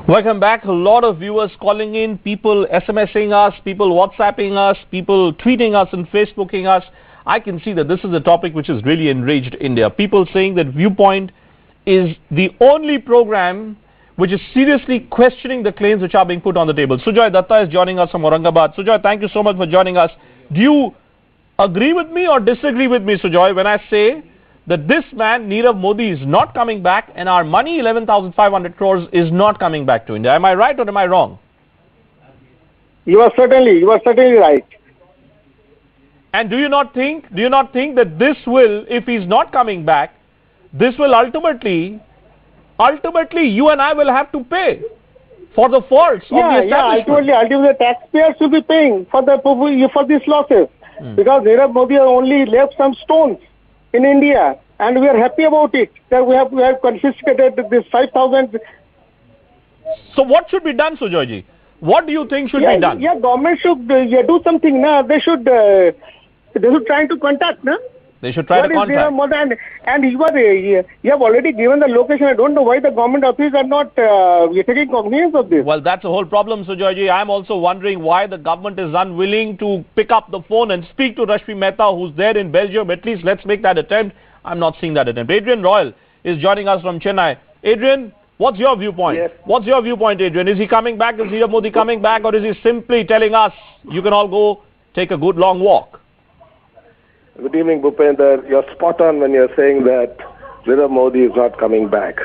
Welcome back. A lot of viewers calling in, people SMSing us, people WhatsApping us, people tweeting us and Facebooking us. I can see that this is a topic which has really enraged India. People saying that Viewpoint is the only program which is seriously questioning the claims which are being put on the table. Sujoy Datta is joining us from Aurangabad. Sujoy, thank you so much for joining us. Do you agree with me or disagree with me, Sujoy, when I say that this man, Nirav Modi, is not coming back and our money, 11,500 crores, is not coming back to India? Am I right or am I wrong? You are certainly right. And do you not think that this will, if he's not coming back, this will ultimately you and I will have to pay for the faults of the establishment? Yeah, ultimately the taxpayers should be paying for these losses. Because Nirav Modi has only left some stones in India, and we are happy about it, that we have confiscated this 5,000. So what should be done, Sujoyji? What do you think should be done? Yeah, government should do something. They should try to contact. They should try to contact. And you have already given the location. I don't know why the government officials are not taking cognizance of this. Well, that's the whole problem, Sujoyji. I'm also wondering why the government is unwilling to pick up the phone and speak to Rashmi Mehta, who's there in Belgium. At least let's make that attempt. I'm not seeing that attempt. Adrian Royal is joining us from Chennai. Adrian, what's your viewpoint? Yes. What's your viewpoint, Adrian? Is he coming back? Is Nirav Modi coming back? Or is he simply telling us, you can all go take a good long walk? Good evening, Bhupender. You're spot on when you're saying that Nirav Modi is not coming back.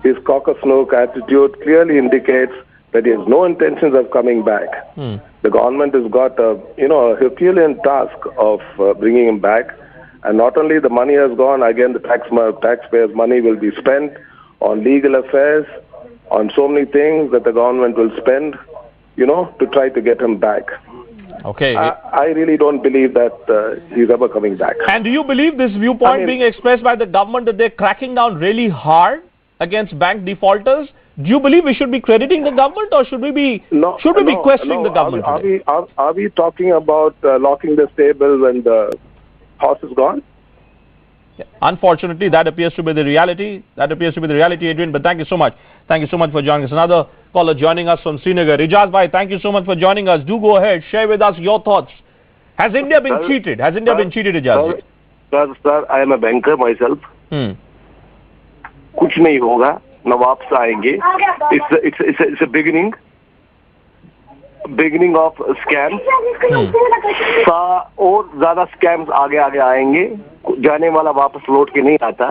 His cock-a-snook attitude clearly indicates that he has no intentions of coming back. The government has got a Herculean task of bringing him back. And not only the money has gone, again the taxpayers' money will be spent on legal affairs, on so many things that the government will spend, to try to get him back. Okay. I really don't believe that he's ever coming back. And do you believe this viewpoint being expressed by the government that they're cracking down really hard against bank defaulters? Do you believe we should be crediting the government, or should we be questioning the government? Are we talking about locking the stable when the horse is gone? Yeah. Unfortunately, that appears to be the reality. Adrian. But thank you so much. Thank you so much for joining us. Another caller joining us from Srinagar. Ijaz bhai, thank you so much for joining us. Do go ahead. Share with us your thoughts. Has India been cheated? Has India been cheated, Ijaz? Sir, I am a banker myself. कुछ नहीं होगा, न वापस आएंगे. It's a beginning of scams. और ज़्यादा scams आगे आएंगे. जाने वाला वापस लौट के नहीं आता.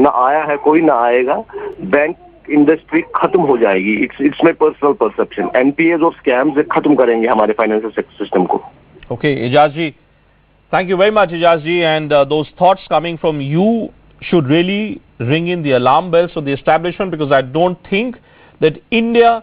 न आया है कोई, न आएगा. बैंक इंडस्ट्री खत्म हो जाएगी. It's my personal perception. NPAs और scams खत्म करेंगे हमारे financial system को. Okay, Ijaz ji. Thank you very much, Ijaz ji. And those thoughts coming from you should really ring in the alarm bells for the establishment, because I don't think that India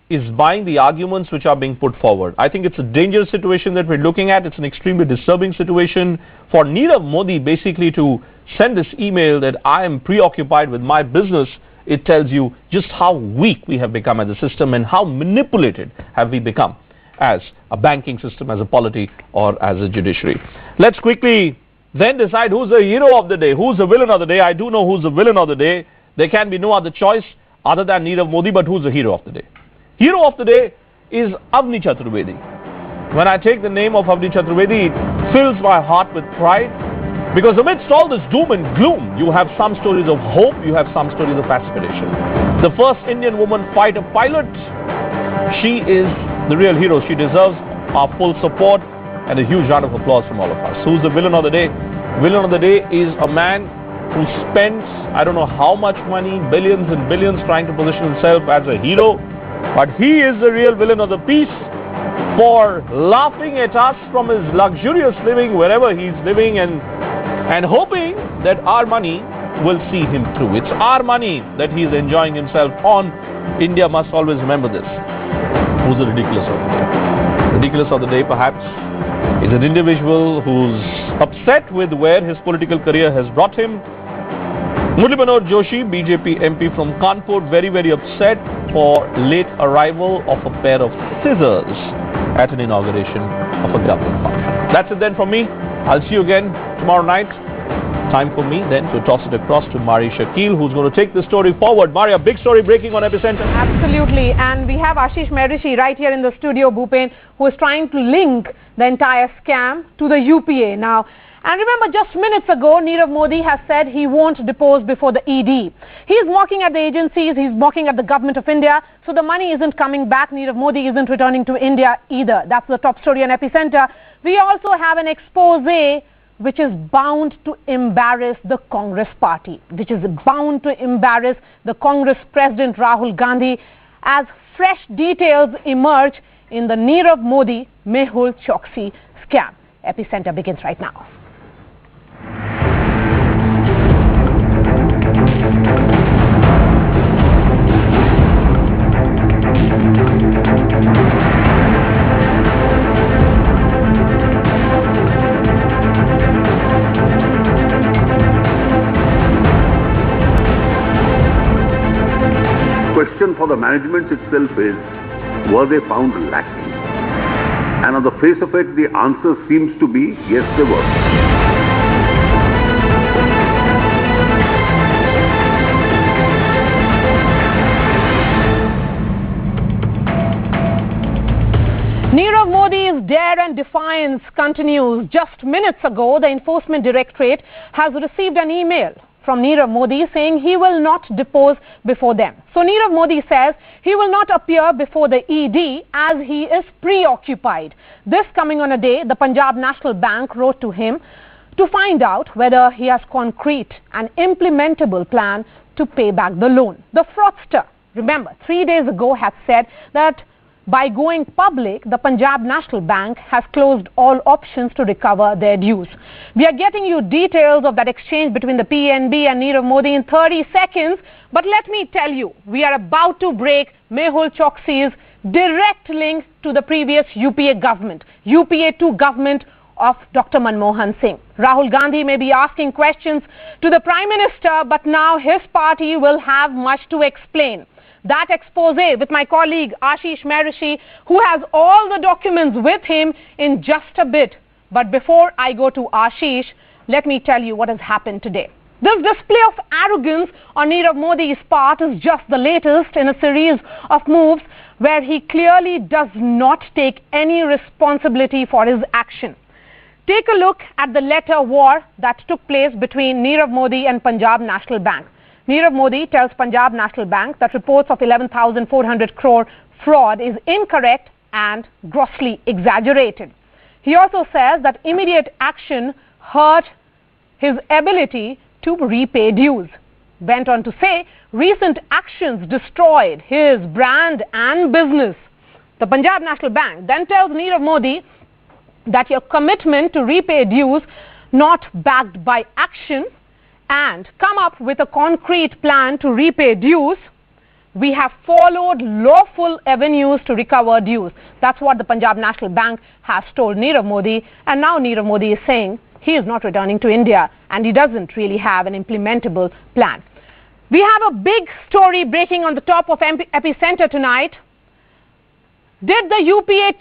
is buying the arguments which are being put forward. I think it's a dangerous situation that we're looking at. It's an extremely disturbing situation for Nirav Modi basically to send this email that I am preoccupied with my business. It tells you just how weak we have become as a system and how manipulated have we become as a banking system, as a polity, or as a judiciary. Let's quickly then decide who's the hero of the day, who's the villain of the day. I do know who's the villain of the day. There can be no other choice other than Nirav Modi, but who's the hero of the day? Hero of the day is Avni Chaturvedi. When I take the name of Avni Chaturvedi, it fills my heart with pride, because amidst all this doom and gloom, you have some stories of hope, you have some stories of aspiration. The first Indian woman fighter pilot, she is the real hero. She deserves our full support and a huge round of applause from all of us. Who's the villain of the day? Villain of the day is a man who spends, I don't know how much money, billions and billions, trying to position himself as a hero. But he is the real villain of the piece for laughing at us from his luxurious living wherever he's living and hoping that our money will see him through. It's our money that he's enjoying himself on. India must always remember this. Who's the ridiculous of the day? Ridiculous of the day, perhaps, is an individual who's upset with where his political career has brought him. Murli Manoj Joshi, BJP MP from Kanpur, very, very upset for late arrival of a pair of scissors at an inauguration of a government function. That's it then from me. I'll see you again tomorrow night. Time for me then to toss it across to Mari Shakil, who's going to take the story forward. Mari, a big story breaking on Epicenter. Absolutely, and we have Ashish Merishi right here in the studio, Bhupen, who is trying to link the entire scam to the UPA now. And remember, just minutes ago, Nirav Modi has said he won't depose before the ED. He's mocking at the agencies, he's mocking at the government of India, so the money isn't coming back. Nirav Modi isn't returning to India either. That's the top story on Epicenter. We also have an expose which is bound to embarrass the Congress party, which is bound to embarrass the Congress President Rahul Gandhi, as fresh details emerge in the Nirav Modi Mehul Choksi scam. Epicenter begins right now. Question for the management itself is, were they found lacking? And on the face of it, the answer seems to be, yes, they were. Nirav Modi's dare and defiance continues. Just minutes ago, the Enforcement Directorate has received an email from Nirav Modi saying he will not depose before them. So Nirav Modi says he will not appear before the ED as he is preoccupied. This coming on a day the Punjab National Bank wrote to him to find out whether he has concrete and implementable plan to pay back the loan. The fraudster, remember, 3 days ago had said that by going public, the Punjab National Bank has closed all options to recover their dues. We are getting you details of that exchange between the PNB and Nirav Modi in 30 seconds. But let me tell you, we are about to break Mehul Choksi's direct link to the previous UPA government, UPA 2 government of Dr. Manmohan Singh. Rahul Gandhi may be asking questions to the Prime Minister, but now his party will have much to explain. That expose with my colleague Ashish Merishi, who has all the documents with him, in just a bit. But before I go to Ashish, let me tell you what has happened today. This display of arrogance on Nirav Modi's part is just the latest in a series of moves where he clearly does not take any responsibility for his action. Take a look at the letter war that took place between Nirav Modi and Punjab National Bank. Nirav Modi tells Punjab National Bank that reports of 11,400 crore fraud is incorrect and grossly exaggerated. He also says that immediate action hurt his ability to repay dues. Went on to say recent actions destroyed his brand and business. The Punjab National Bank then tells Nirav Modi that your commitment to repay dues not backed by action and come up with a concrete plan to repay dues. We have followed lawful avenues to recover dues. That's what the Punjab National Bank has told Nirav Modi, and now Nirav Modi is saying he is not returning to India and he doesn't really have an implementable plan. We have a big story breaking on the top of Epicenter tonight. Did the UPA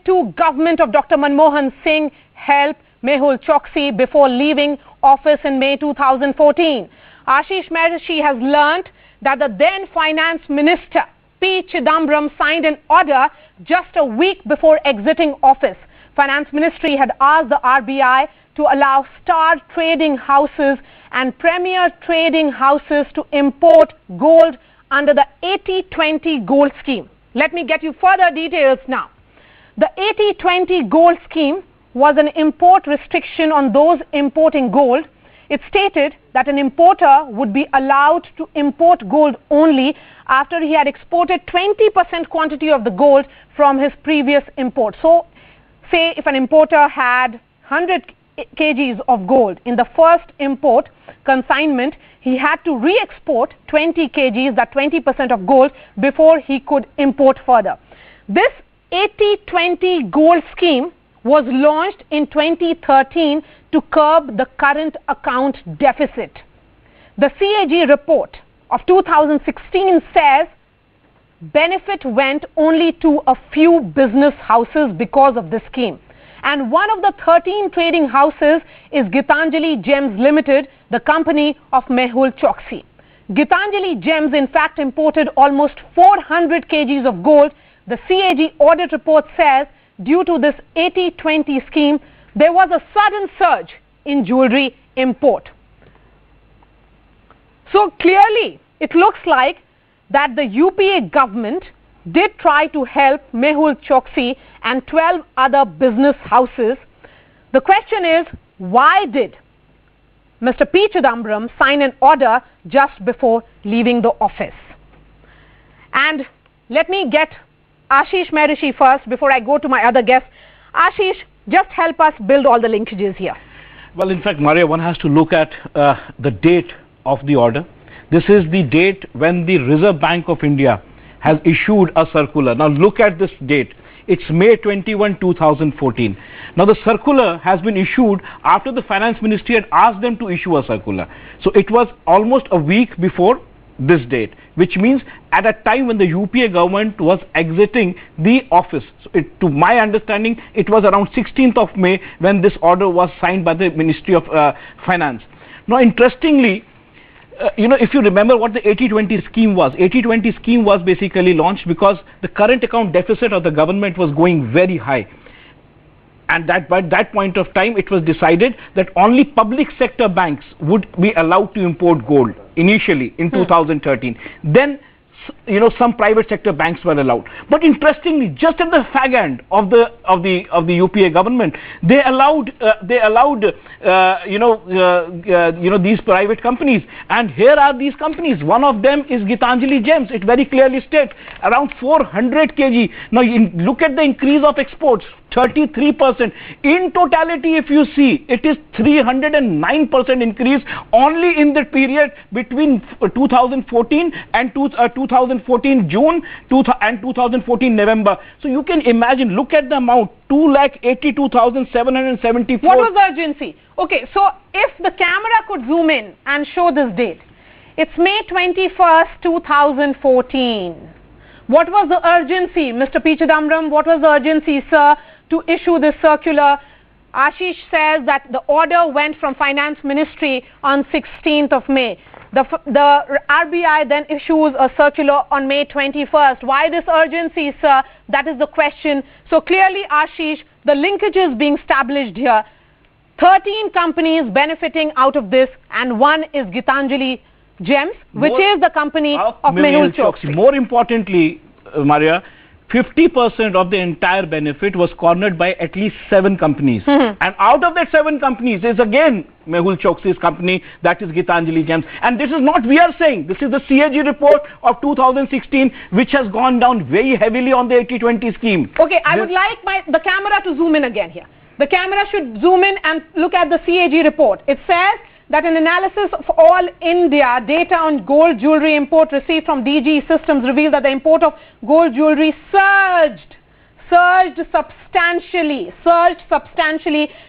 2 government of Dr. Manmohan Singh help Mehul Choksi before leaving office in May 2014? Ashish Merishi has learnt that the then Finance Minister P. Chidambaram signed an order just a week before exiting office. Finance Ministry had asked the RBI to allow star trading houses and premier trading houses to import gold under the 80-20 gold scheme. Let me get you further details now. The 80-20 gold scheme was an import restriction on those importing gold. It stated that an importer would be allowed to import gold only after he had exported 20% quantity of the gold from his previous import. So, say if an importer had 100 kgs of gold in the first import consignment, he had to re-export 20 kgs, that 20% of gold, before he could import further. This 80-20 gold scheme was launched in 2013 to curb the current account deficit. The CAG report of 2016 says benefit went only to a few business houses because of this scheme. And one of the 13 trading houses is Gitanjali Gems Limited, the company of Mehul Choksi. Gitanjali Gems in fact imported almost 400 kgs of gold. The CAG audit report says due to this 80-20 scheme, there was a sudden surge in jewelry import. So clearly, it looks like that the UPA government did try to help Mehul Choksi and 12 other business houses. The question is, why did Mr. P. Chidambaram sign an order just before leaving the office? And let me get Ashish Maharishi first before I go to my other guests. Ashish, just help us build all the linkages here. Well, in fact, Maria, one has to look at the date of the order. This is the date when the Reserve Bank of India has issued a circular. Now look at this date. It's May 21, 2014. Now the circular has been issued after the Finance Ministry had asked them to issue a circular. So it was almost a week before this date, which means at a time when the UPA government was exiting the office. So to my understanding, it was around 16th of May when this order was signed by the Ministry of Finance. Now interestingly, if you remember what the 80-20 scheme was, 80-20 scheme was basically launched because the current account deficit of the government was going very high. And that by that point of time, it was decided that only public sector banks would be allowed to import gold initially in 2013. Then some private sector banks were allowed. But interestingly, just at the fag end of the UPA government, they allowed these private companies. And here are these companies. One of them is Gitanjali Gems. It very clearly states around 400 kg. Now look at the increase of exports. 33%. In totality, if you see, it is 309% increase only in the period between 2014 and 2014 June and 2014 November. So you can imagine, look at the amount, 2,82,774. What was the urgency? Okay, so if the camera could zoom in and show this date, it's May 21st, 2014. What was the urgency, Mr. P. Chidambaram? What was the urgency, sir, to issue this circular? Ashish says that the order went from Finance Ministry on 16th of May. The RBI then issues a circular on May 21st. Why this urgency, sir? That is the question. So clearly, Ashish, the linkage is being established here. 13 companies benefiting out of this, and one is Gitanjali Gems, which is the company of Mehul Choksi. More importantly, Maria, 50% of the entire benefit was cornered by at least 7 companies. And out of that 7 companies is again Mehul Choksi's company, that is Gitanjali Gems. And this is not we are saying, this is the CAG report of 2016, which has gone down very heavily on the 80-20 scheme. Okay, I would like the camera to zoom in again here. The camera should zoom in and look at the CAG report. It says that an analysis of all India data on gold jewelry import received from DG Systems revealed that the import of gold jewelry surged substantially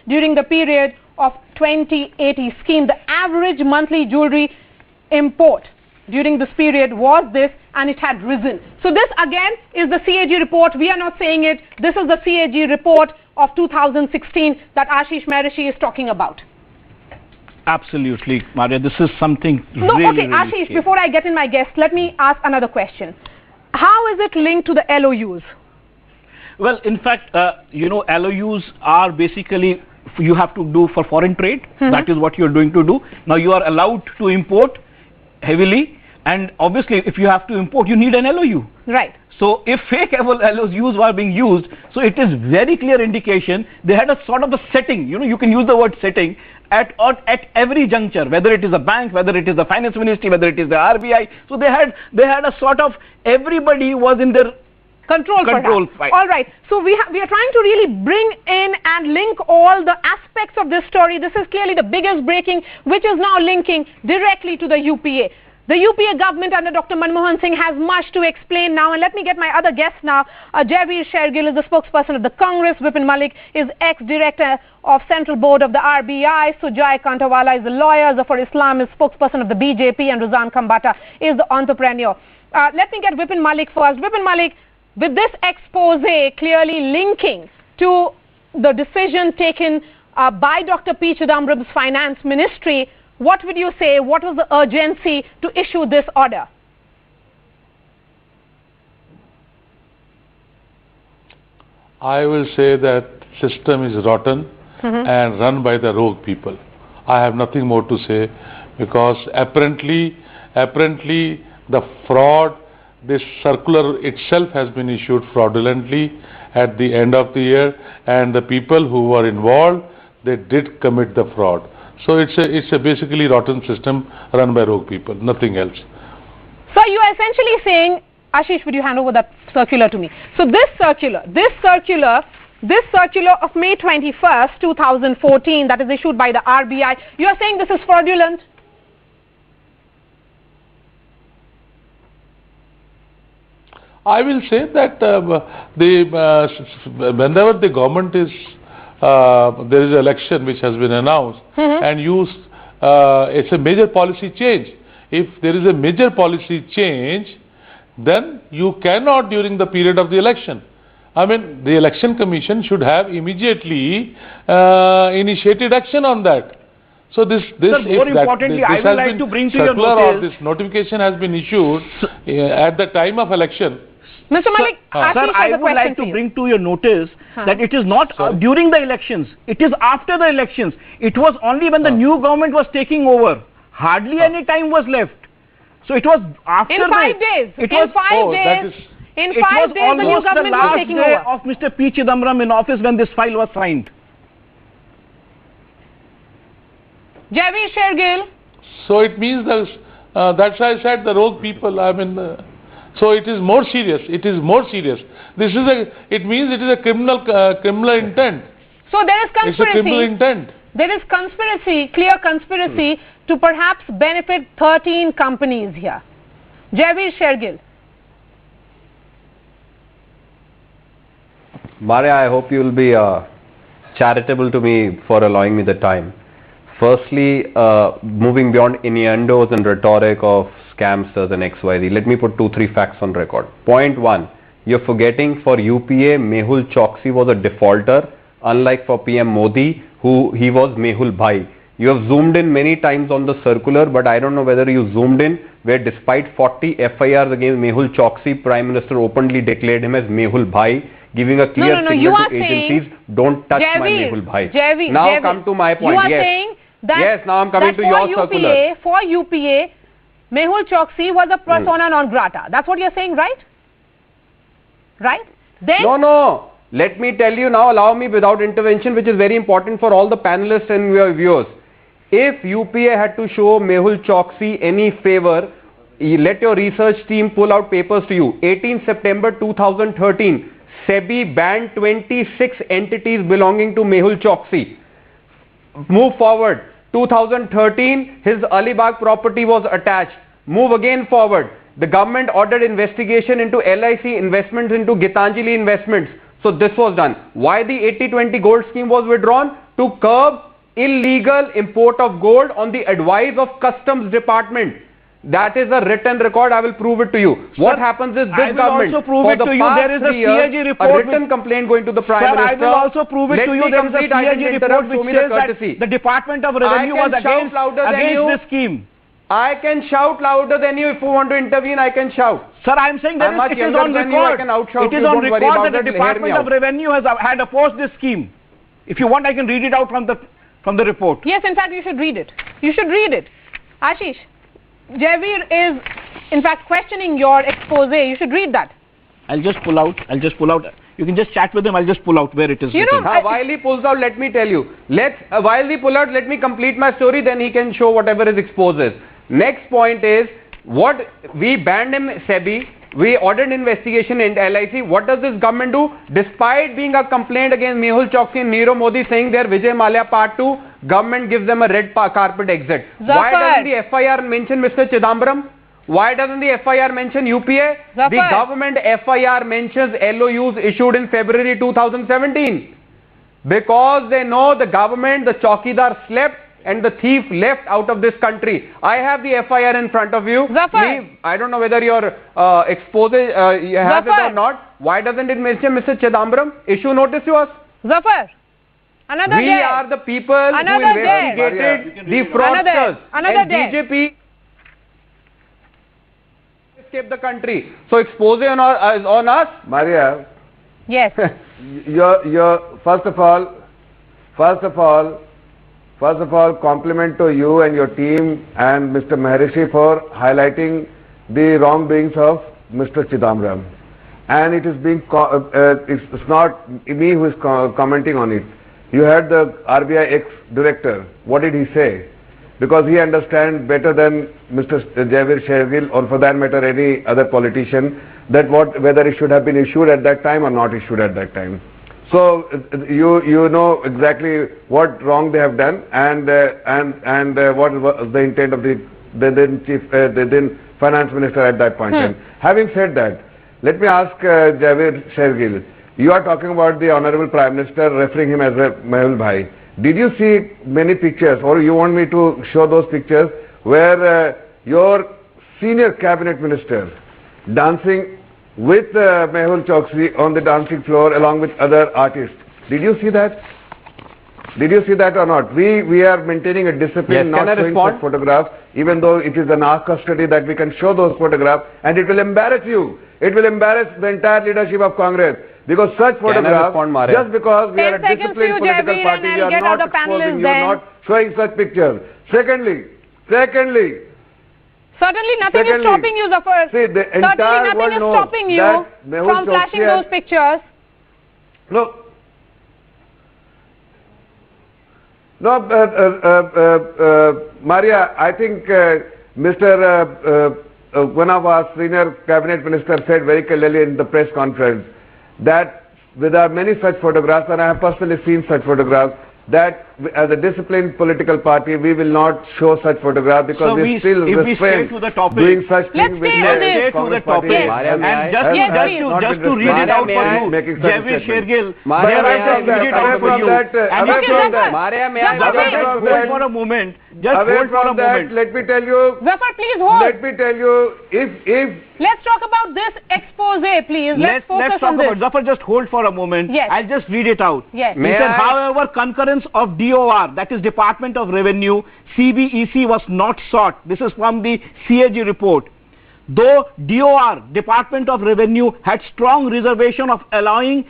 during the period of 2080 scheme. The average monthly jewelry import during this period was this, and it had risen. So this again is the CAG report. We are not saying it. This is the CAG report of 2016 that Ashish Maharishi is talking about. Absolutely, Maria. This is something really Ashish, scary. Before I get in my guest, let me ask another question. How is it linked to the LOUs? Well, in fact, LOUs are basically you have to do for foreign trade. That is what you're doing to do. Now you are allowed to import heavily, and obviously if you have to import, you need an LOU. Right. So if fake LOUs were being used, so it is very clear indication they had a sort of a setting. You can use the word setting at every juncture, whether it is a bank, whether it is the Finance Ministry, whether it is the RBI. So they had a sort of, everybody was in their control fight. All right. So we are trying to really bring in and link all the aspects of this story. This is clearly the biggest breaking, which is now linking directly to the UPA. The UPA government under Dr. Manmohan Singh has much to explain now, and let me get my other guests now. Javeer Shergill is the spokesperson of the Congress. Vipin Malik is ex-director of Central Board of the RBI. Sujay Kantawala is the lawyer. Zafar Islam is spokesperson of the BJP, and Ruzan Khambata is the entrepreneur. Let me get Vipin Malik first. Vipin Malik, with this expose clearly linking to the decision taken by Dr. P. Chidambaram's finance ministry, what would you say? What was the urgency to issue this order? I will say that system is rotten and run by the rogue people. I have nothing more to say, because apparently the fraud, this circular itself has been issued fraudulently at the end of the year, and the people who were involved, they did commit the fraud. So it's a basically rotten system run by rogue people, nothing else. So you are essentially saying, Ashish, would you hand over that circular to me? So this circular of May 21st, 2014, that is issued by the RBI, you are saying this is fraudulent? I will say that whenever the government is, there is an election which has been announced, and it's a major policy change. If there is a major policy change, then you cannot during the period of the election. I mean, the election commission should have immediately initiated action on that. So this more importantly, I would like to bring to your notice, this notification has been issued at the time of election. Mr. Malik, sir, I would like to bring to your notice that it is not during the elections, it is after the elections. It was only when the new government was taking over. Hardly any time was left. So it was after in 5 days. In 5 days. In 5 days, the new government was taking over. Of Mr. P. Chidambaram in office when this file was signed. Javi Shergill. So it means that's why I said the rogue people. I mean, so it is more serious. It is more serious. This is it means it is a criminal intent. So there is conspiracy. It's a criminal intent. There is conspiracy, clear conspiracy to perhaps benefit 13 companies here. Javi Shergill. Maria, I hope you will be charitable to me for allowing me the time. Firstly, moving beyond innuendos and rhetoric of scamsters and XYZ, let me put 2-3 facts on record. Point 1, you're forgetting for UPA, Mehul Choksi was a defaulter, unlike for PM Modi, who he was Mehul Bhai. You have zoomed in many times on the circular, but I don't know whether you zoomed in, where despite 40 FIRs against Mehul Choksi, Prime Minister openly declared him as Mehul Bhai, giving a clear signal to agencies, don't touch my Mehul Bhai. Now come to my point. You are saying that, yes, now I'm coming to your circular. For UPA, Mehul Choksi was a persona non grata. That's what you're saying, right? Right? Then No. Let me tell you now, allow me without intervention, which is very important for all the panelists and your viewers. If UPA had to show Mehul Choksi any favor, let your research team pull out papers to you. 18 September 2013, SEBI banned 26 entities belonging to Mehul Choksi. Move forward. 2013, his Alibag property was attached. Move again forward. The government ordered investigation into LIC investments into Gitanjali investments. So this was done. Why the 80-20 gold scheme was withdrawn? To curb illegal import of gold on the advice of Customs Department. That is a written record. I will prove it to you. Sir, what happens is this government, also prove it to you. There is a CIG report, a written complaint going to the Prime Minister. I will also prove it to you. There is a CIG report which says that the Department of Revenue was against this scheme. I can shout louder than you. If you want to intervene, I can shout. Sir, I am saying that it is on record. It is on record that the Department of Revenue had opposed this scheme. If you want, I can read it out from the report. Yes, in fact, you should read it. You should read it. Ashish, Javeer is, in fact, questioning your expose. You should read that. I'll just pull out. You can just chat with him. I'll just pull out where it is written. While he pulls out, let me tell you. While he pull out, let me complete my story. Then he can show whatever his expose is. Next point is, what we banned him, SEBI. We ordered investigation in LIC. What does this government do? Despite being a complaint against Mehul Choksi and Nirav Modi saying they're Vijay Mallya Part 2, government gives them a red carpet exit. Zafar. Why doesn't the FIR mention Mr. Chidambaram? Why doesn't the FIR mention UPA? Zafar. The government FIR mentions LOUs issued in February 2017. Because they know the government, the Chowkidar slept and the thief left out of this country. I have the FIR in front of you. Zafar. I don't know whether your expose you have it or not. Why doesn't it mention Mr. Chidambaram? Issue notice to us. Zafar, another We day. are the people who Another day. investigated the fraudsters. Another And day. BJP escaped the country. So expose is on us. Maria, Yes. first of all, compliment to you and your team and Mr. Maharishi for highlighting the wrongdoings of Mr. Chidambaram. And it is being, it's not me who is commenting on it. You heard the RBI ex-director. What did he say? Because he understands better than Mr. Javier Shergill, or for that matter any other politician, that whether it should have been issued at that time or not issued at that time. So you know exactly what wrong they have done, and what was the intent of the then finance minister at that point. Having said that, let me ask Javier Shergill. You are talking about the Honorable Prime Minister, referring him as Mehul Bhai. Did you see many pictures, or you want me to show those pictures, where your senior cabinet minister dancing with Mehul Choksi on the dancing floor along with other artists? Did you see that? Did you see that or not? We are maintaining a discipline, not showing such photographs, even though it is in our custody that we can show those photographs, and it will embarrass you. It will embarrass the entire leadership of Congress. Because such photographs, just because we are a disciplined political party, we are not exposing, you are not showing such pictures. Secondly, certainly nothing is stopping you, Zafar. See, the entire world knows stopping you from flashing those pictures. No, Maria, I think one of our senior cabinet ministers said very clearly in the press conference that there are many such photographs, and I have personally seen such photographs, that as a disciplined political party we will not show such photographs because we still refrain doing such things with the Congress party. And just to read it out for you, Javier Shergill, hold for a moment. Let me tell you. Zafar, please hold. Let me tell you, if let's talk about this expose, please. Let's focus on this. Zafar, just hold for a moment. Yes. I'll just read it out. Yes. He said, however, concurrence of DOR, that is Department of Revenue, CBEC was not sought. This is from the CAG report. Though DOR, Department of Revenue, had strong reservation of allowing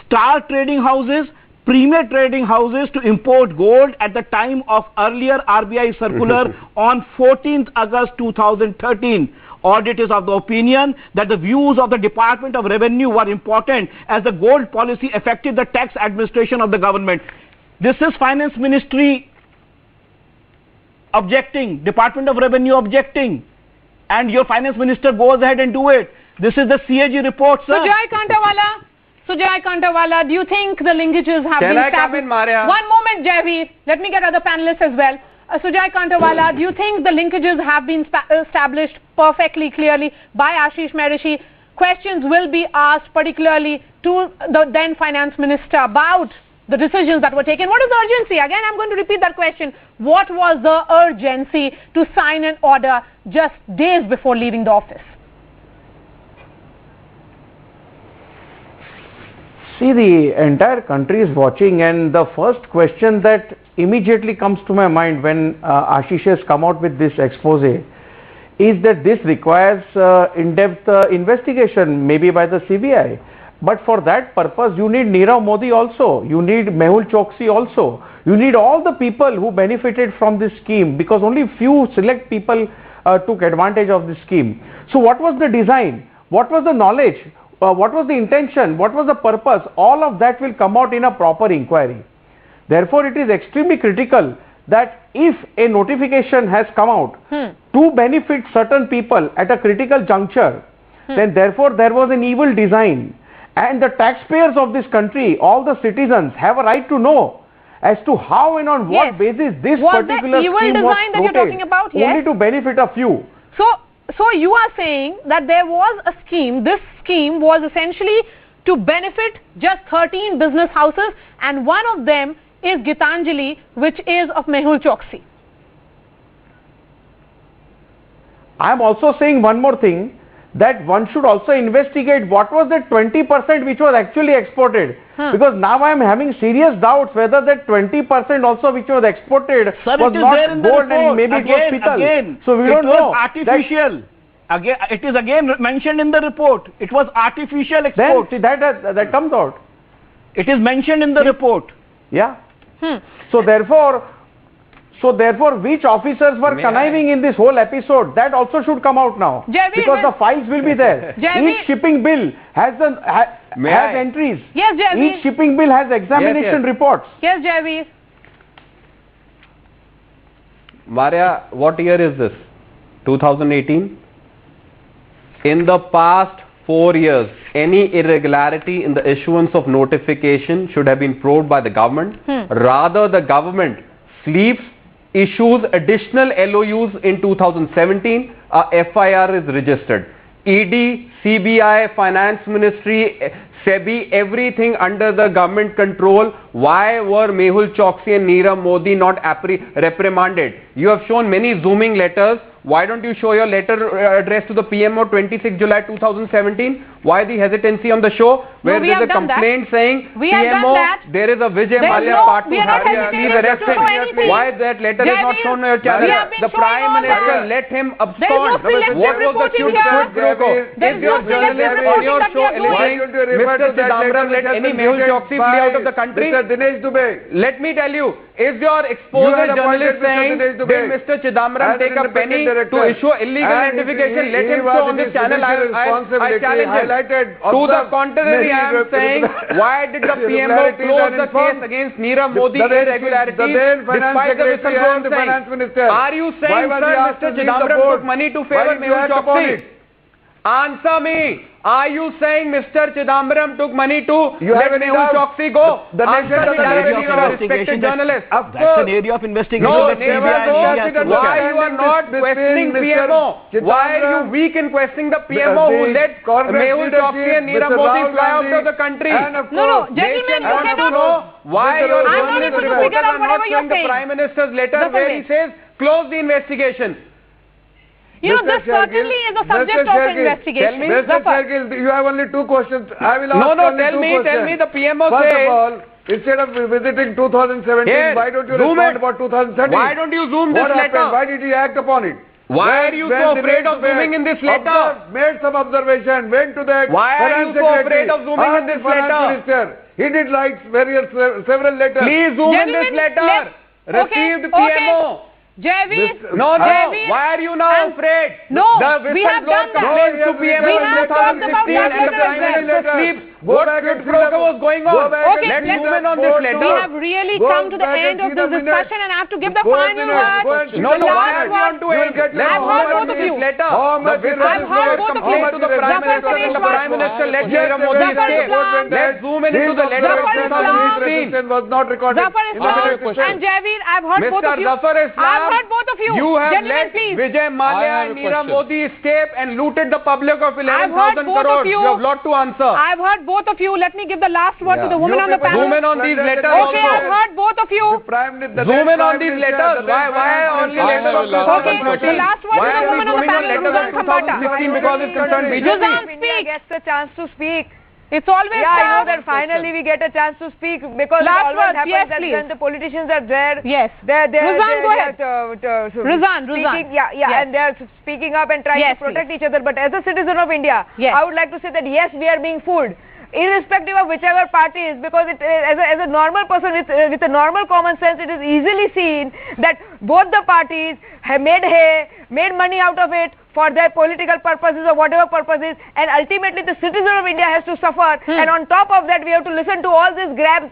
star trading houses, premier trading houses to import gold at the time of earlier RBI circular on 14th August 2013. Audit is of the opinion that the views of the Department of Revenue were important as the gold policy affected the tax administration of the government. This is Finance Ministry objecting, Department of Revenue objecting, and your Finance Minister goes ahead and do it. This is the CAG report, sir. Sujay Kantawala, do you think the linkages have been established? Can I come in, Maria? One moment, Javi. Let me get other panelists as well. Sujay Kantawala, do you think the linkages have been established perfectly clearly by Ashish Maharishi? Questions will be asked particularly to the then Finance Minister about the decisions that were taken. What is the urgency? Again, I'm going to repeat that question. What was the urgency to sign an order just days before leaving the office? See, the entire country is watching, and the first question that immediately comes to my mind when Ashish has come out with this expose is that this requires in-depth investigation, maybe by the CBI. But for that purpose, you need Nirav Modi also, you need Mehul Choksi also, you need all the people who benefited from this scheme, because only few select people took advantage of this scheme. So what was the design? What was the knowledge? What was the intention? What was the purpose? All of that will come out in a proper inquiry. Therefore, it is extremely critical that if a notification has come out to benefit certain people at a critical juncture, then therefore there was an evil design. And the taxpayers of this country, all the citizens, have a right to know as to how and on what basis this particular scheme was floated, only to benefit a few. So you are saying that there was a scheme, this scheme was essentially to benefit just 13 business houses, and one of them is Gitanjali, which is of Mehul Choksi? I am also saying one more thing, that one should also investigate what was that 20% which was actually exported. Because now I am having serious doubts whether that 20% also which was exported Sir, was not gold and maybe it was pital. So we don't know. Artificial. Again, it is again mentioned in the report. It was artificial export. Then that comes out. It is mentioned in the report. Yeah. So therefore, which officers were conniving in this whole episode, that also should come out now. Because the files will be there. Each shipping bill has entries. Yes, Javeer. Each shipping bill has examination reports. Yes, Javeer. Maria, what year is this? 2018? In the past 4 years, any irregularity in the issuance of notification should have been probed by the government. Rather, the government sleeps, issues additional LOUs in 2017, FIR is registered. ED, CBI, Finance Ministry, SEBI, everything under the government control. Why were Mehul Choksi and Nirav Modi not reprimanded? You have shown many zooming letters. Why don't you show your letter addressed to the PMO 26 July 2017? Why the hesitancy on the show? Where there is a complaint saying PMO, there is a Vijay Mallya part 2, please arrest him. Why that letter is not shown on your channel? The Prime Minister let him abscond. What was the quid pro quo? Is your journalist on your show alleging Mr. Chidambaram let any Mehul Choksi flee out of the country? Let me tell you, is your exposed journalist saying, did Mr. Chidambaram take a penny to issue illegal notification? Let him show on this channel. I challenge him. To the contrary, I am saying, why did the PMO close the case against Nirav Modi irregularities despite the whistleblower saying? Are you saying, sir, Mr. Chidambaram took money to favor Mehul Choksi? Answer me. Are you saying Mr. Chidambaram took money to let Mehul Choksi go? Answer me directly, you are a respected journalist. That's an area of investigation. No, why you are not questioning PMO? Why are you weak in questioning the PMO who let Mehul Choksi and Nirav Modi fly out of the country? No, gentlemen, you cannot know why your journalist reporters are not showing the Prime Minister's letter where he says, close the investigation. You know, this certainly is a subject of investigation. Mr. Shergill, you have only 2 questions. I will ask only 2 questions. Tell me, the PMO First says... of all, instead of visiting 2017, why don't you respond about 2013? Why don't you zoom this letter? Why did he act upon it? Why are you so afraid of zooming in this letter? Made some observation, went to the Why are you so afraid of zooming in this letter? He did write several letters. Please zoom in this letter. Received PMO. Javeer, why are you now afraid? No, we have done that. We have talked about that. What quid pro quo was going on? Okay, let's zoom in on this letter. We have really come to the end of this discussion and I have to give the final word. No, why are you on to it? I've heard both of you. I've heard both of you. To the Prime Minister and the Prime Minister let Nirav Modi escape. Let's zoom in into the letter of 2016. Was not recorded. Zafar Islam and Javeer, I've heard both of you. I've heard both of you. You have let Vijay Mallya and Nirav Modi escape and looted the public of 11,000 crores. You have lot to answer. I've heard both of you. Let me give the last word to the woman on the panel. Zoom in on these letters Okay, I've heard both of you. Zoom in on these letters. Why only letters of 2014? The last word to the woman on the panel, Ruzan Khambata. 2016 because it's concerned BJP. Ruzan, speak. Gets a chance to speak. It's always I know that finally we get a chance to speak because last it always word, happens that when the politicians are there. Yes. Ruzan, go ahead. Ruzan. And they are speaking up and trying to protect each other. But as a citizen of India, I would like to say that yes, we are being fooled. Irrespective of whichever party is, because as a normal person with a normal common sense, it is easily seen that both the parties have made money out of it for their political purposes or whatever purposes, and ultimately the citizen of India has to suffer. And on top of that, we have to listen to all these grabs,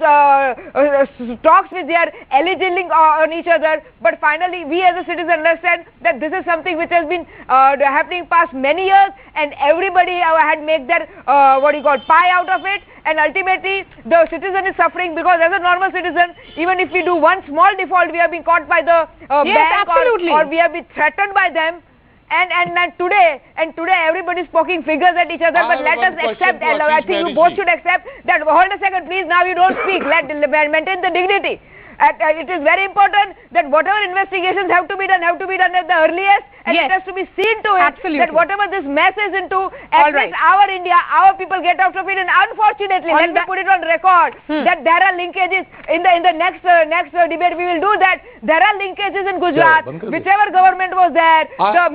talks which they are alleging on each other. But finally, we as a citizen understand that this is something which has been happening past many years, and everybody had made their pie out of it. And ultimately, the citizen is suffering because as a normal citizen, even if we do one small default, we have been caught by the bank or we have been threatened by them. And today everybody is poking fingers at each other. But let us accept. I think you both should accept that. Hold a second, please. Now you don't speak. Let maintain the dignity. It is very important that whatever investigations have to be done at the earliest, and it has to be seen to it that whatever this mess is into, at least our India, our people get out of it. And unfortunately, let me put it on record that there are linkages in the next debate. We will do that. There are linkages in Gujarat. Whichever government was there, the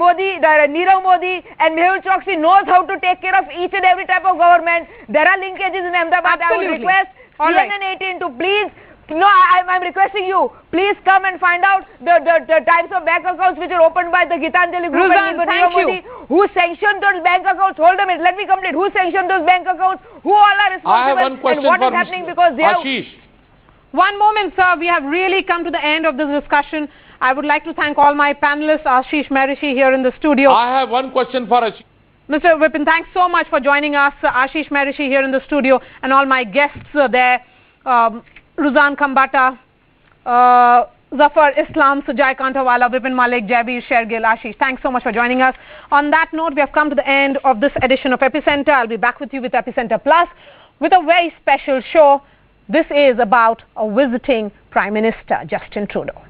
Nirav Modi and Mehul Choksi knows how to take care of each and every type of government. There are linkages in Ahmedabad. I would request CNN 18 to please. No, I'm requesting you. Please come and find out the types of bank accounts which are opened by the Gitanjali group and Nirav Modi. Who sanctioned those bank accounts? Hold a minute. Let me complete. Who sanctioned those bank accounts? Who all are responsible? And what is happening because they have... One moment, sir. We have really come to the end of this discussion. I would like to thank all my panelists, Ashish Maharishi here in the studio. I have one question for Ashish. Mr. Vipin, thanks so much for joining us. Ashish Maharishi here in the studio and all my guests there. Ruzan Khambata, Zafar Islam, Sujay Kantawala, Vipin Malik, Jaibir Shergill, Ashish. Thanks so much for joining us. On that note, we have come to the end of this edition of Epicenter. I'll be back with you with Epicenter Plus with a very special show. This is about a visiting Prime Minister, Justin Trudeau.